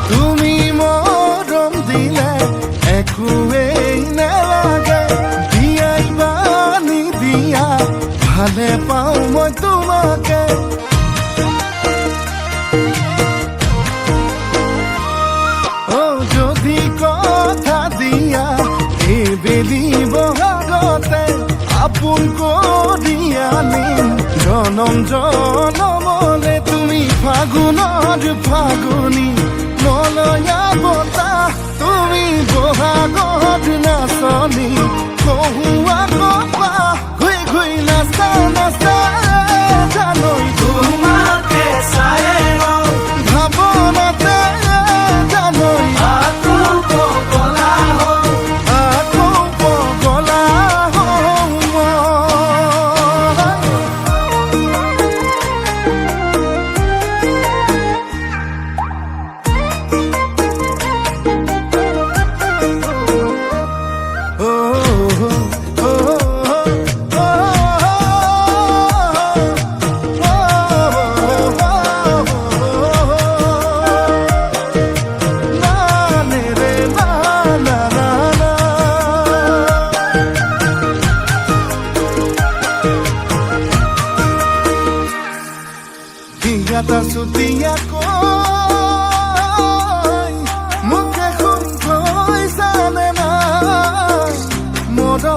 তুমি মৰম দিলে একোৱেই নালাগে, দিয়াই বানি দিয়া ভালে পাওঁ মই তোমাকে। যদি কথা দিয়া এইবেলি বহাগতে আপোন কৰি আনিম জনম জনমলে। তুমি ফাগুনৰ ফাগুনী মলয়া বতাহ, তুমি বহাগত নাচনী কহুৱা কপা, ঘুই ঘুই নাচা নাচা জানৈ তোমাকে চাই ভাৱনাতে জানৈ আকৌ পগলা হওঁ মই। Diata sutia koi muke khun koi sane na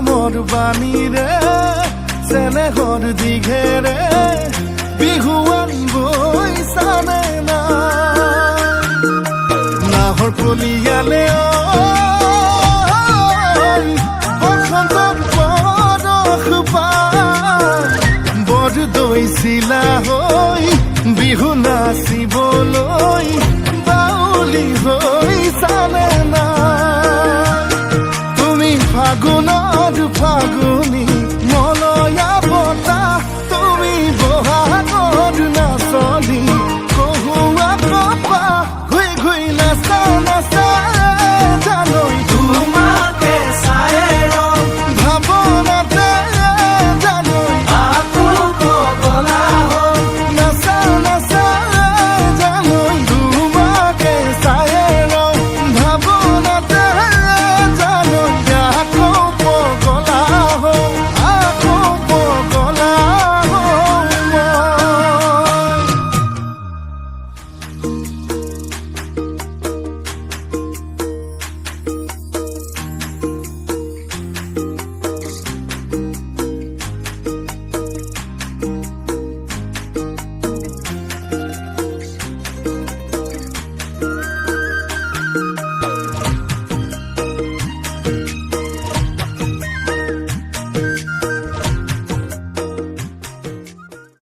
mor bani re sene hor dighere bihuan boi sane na nahor poliale oi bosontor borokhpa bor doisila hoi Bihu নাচিবলৈ বাউলি হৈ চালে না। তুমি ফাগুনত ফাগুন